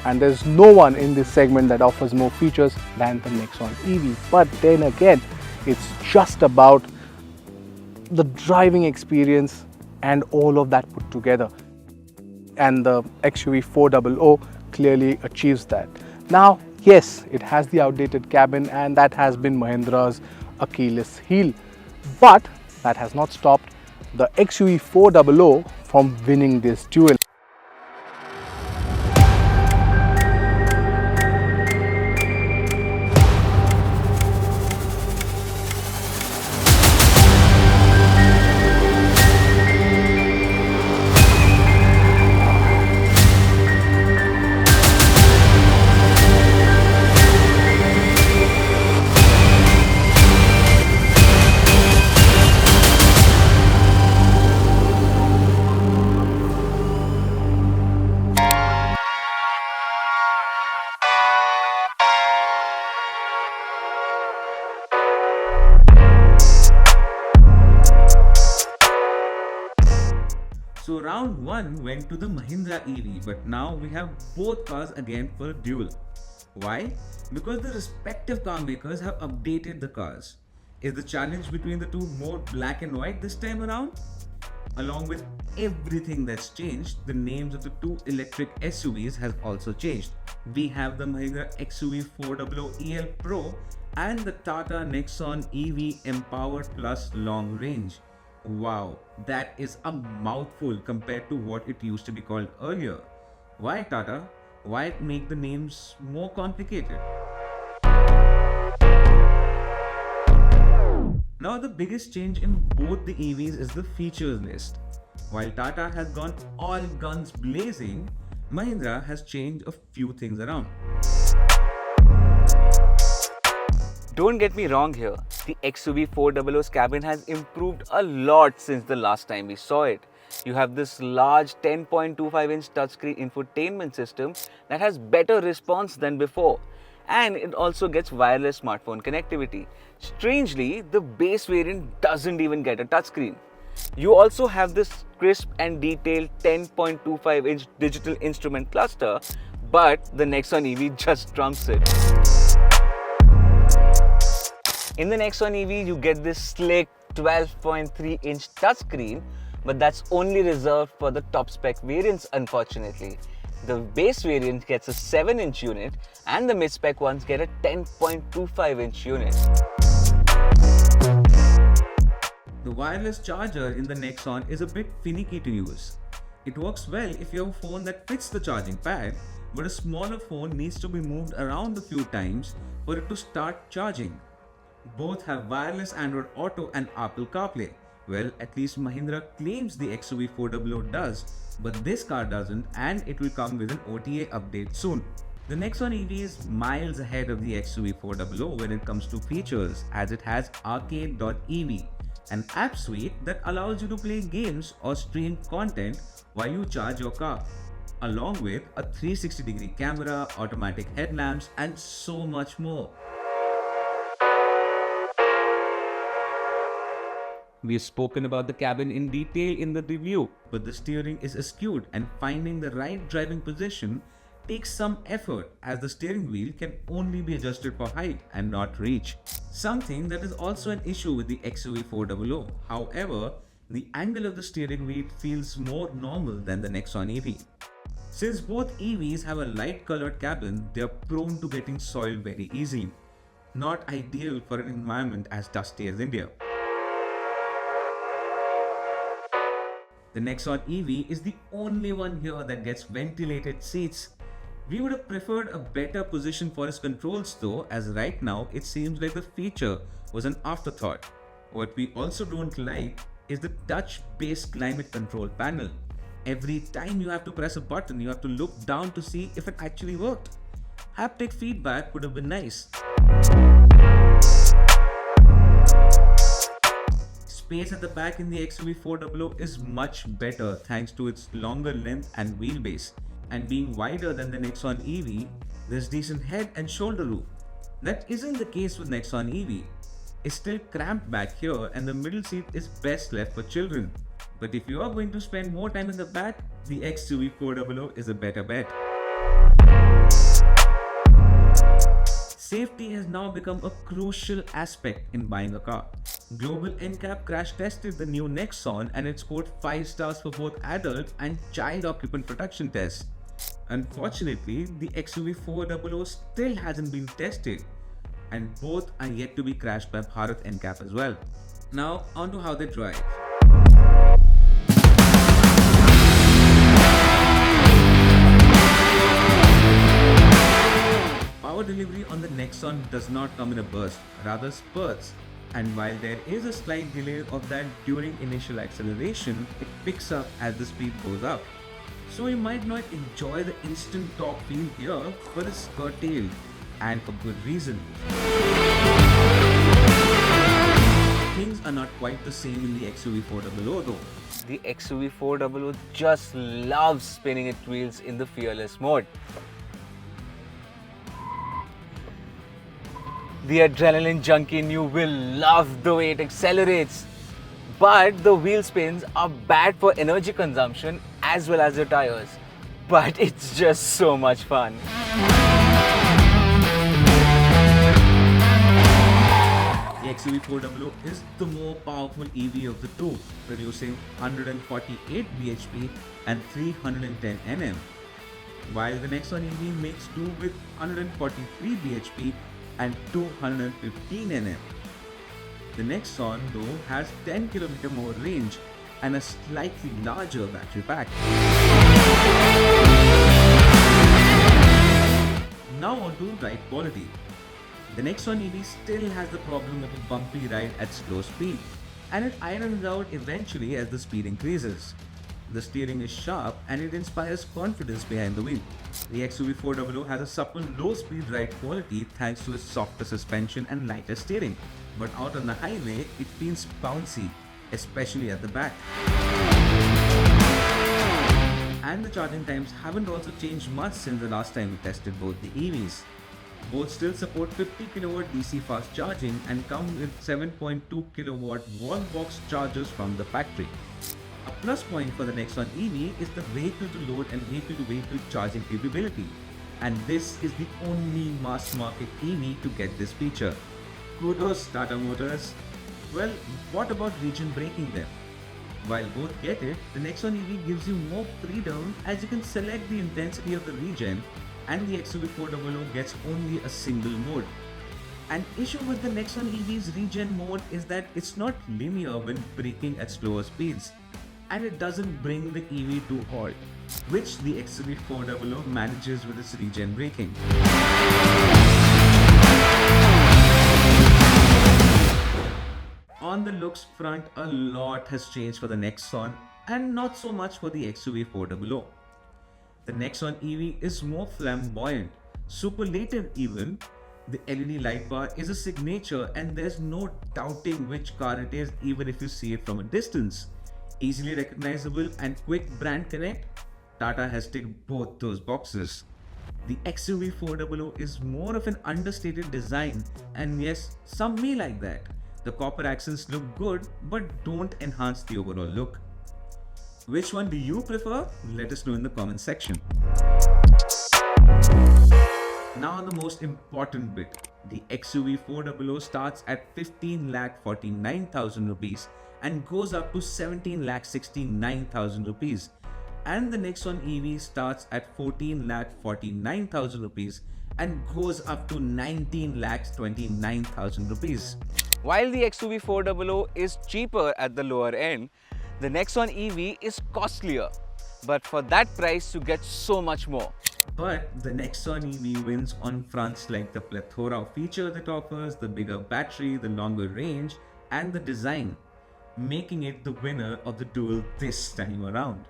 and there's no one in this segment that offers more features than the Nexon EV. But then again, it's just about the driving experience and all of that put together, and the XUV400 clearly achieves that. Now, yes, it has the outdated cabin, and that has been Mahindra's Achilles heel, but that has not stopped the XUV400 from winning this duel. So round 1 went to the Mahindra EV, but now we have both cars again for a duel. Why? Because the respective car makers have updated the cars. Is the challenge between the two more black and white this time around? Along with everything that's changed, the names of the two electric SUVs has also changed. We have the Mahindra XUV400 EL Pro and the Tata NexonEV Empowered Plus Long Range. Wow, that is a mouthful compared to what it used to be called earlier. Why, Tata? Why make the names more complicated? Now the biggest change in both the EVs is the features list. While Tata has gone all guns blazing, Mahindra has changed a few things around. Don't get me wrong here, the XUV400's cabin has improved a lot since the last time we saw it. You have this large 10.25-inch touchscreen infotainment system that has better response than before, and it also gets wireless smartphone connectivity. Strangely, the base variant doesn't even get a touchscreen. You also have this crisp and detailed 10.25-inch digital instrument cluster, but the Nexon EV just trumps it. In the Nexon EV, you get this slick 12.3-inch touchscreen, but that's only reserved for the top spec variants, unfortunately. The base variant gets a 7-inch unit, and the mid-spec ones get a 10.25-inch unit. The wireless charger in the Nexon is a bit finicky to use. It works well if you have a phone that fits the charging pad, but a smaller phone needs to be moved around a few times for it to start charging. Both have wireless Android Auto and Apple CarPlay. Well, at least Mahindra claims the XUV400 does, but this car doesn't, and it will come with an OTA update soon. The Nexon EV is miles ahead of the XUV400 when it comes to features, as it has Arcade.ev, an app suite that allows you to play games or stream content while you charge your car, along with a 360-degree camera, automatic headlamps, and so much more. We've spoken about the cabin in detail in the review, but the steering is askewed, and finding the right driving position takes some effort, as the steering wheel can only be adjusted for height and not reach. Something that is also an issue with the XUV400. However, the angle of the steering wheel feels more normal than the Nexon EV. Since both EVs have a light colored cabin, they are prone to getting soiled very easily. Not ideal for an environment as dusty as India. The Nexon EV is the only one here that gets ventilated seats. We would have preferred a better position for its controls though, as right now it seems like the feature was an afterthought. What we also don't like is the touch-based climate control panel. Every time you have to press a button, you have to look down to see if it actually worked. Haptic feedback would have been nice. Space at the back in the XUV400 is much better thanks to its longer length and wheelbase, and being wider than the Nexon EV, there's decent head and shoulder room. That isn't the case with Nexon EV. It's still cramped back here, and the middle seat is best left for children. But if you are going to spend more time in the back, the XUV400 is a better bet. Safety has now become a crucial aspect in buying a car. Global NCAP crash tested the new Nexon and it scored 5 stars for both adult and child occupant protection tests. Unfortunately, the XUV400 still hasn't been tested, and both are yet to be crashed by Bharat NCAP as well. Now, on to how they drive. Power delivery on the Nexon does not come in a burst, rather spurts. And while there is a slight delay of that during initial acceleration, it picks up as the speed goes up. So you might not enjoy the instant top feel here, but it's curtailed, and for good reason. Things are not quite the same in the XUV400 though. The XUV400 just loves spinning its wheels in the fearless mode. The adrenaline junkie in you will love the way it accelerates. But the wheel spins are bad for energy consumption as well as the tires. But it's just so much fun. The XUV400 is the more powerful EV of the two, producing 148 bhp and 310 Nm, while the Nexon EV makes do with 143 bhp and 215 Nm. The Nexon though has 10 km more range and a slightly larger battery pack. Now on to ride quality. The Nexon EV still has the problem of a bumpy ride at slow speed, and it irons out eventually as the speed increases. The steering is sharp and it inspires confidence behind the wheel. The XUV400 has a supple low-speed ride quality thanks to its softer suspension and lighter steering, but out on the highway it feels bouncy, especially at the back. And the charging times haven't also changed much since the last time we tested both the EVs. Both still support 50 kW DC fast charging and come with 7.2 kW wall box chargers from the factory. A plus point for the Nexon EV is the vehicle-to-load and vehicle-to-vehicle charging capability, and this is the only mass-market EV to get this feature. Kudos Tata Motors. Well, what about region braking then? While both get it, the Nexon EV gives you more freedom as you can select the intensity of the regen, and the XUV400 gets only a single mode. An issue with the Nexon EV's regen mode is that it's not linear when braking at slower speeds, and it doesn't bring the EV to halt, which the XUV400 manages with its regen braking. On the looks front, a lot has changed for the Nexon and not so much for the XUV400. The Nexon EV is more flamboyant, superlative even. The LED light bar is a signature and there's no doubting which car it is even if you see it from a distance. Easily recognizable and quick brand connect, Tata has ticked both those boxes. The XUV400 is more of an understated design, and yes, some may like that. The copper accents look good but don't enhance the overall look. Which one do you prefer? Let us know in the comment section. Now the most important bit. The XUV400 starts at 15,49,000 rupees and goes up to 17,69,000 rupees. And the Nexon EV starts at 14,49,000 rupees and goes up to 19,29,000 rupees. While the XUV400 is cheaper at the lower end, the Nexon EV is costlier. But for that price, you get so much more. But the Nexon EV wins on fronts like the plethora of features it offers, the bigger battery, the longer range, and the design, making it the winner of the Duel this time around.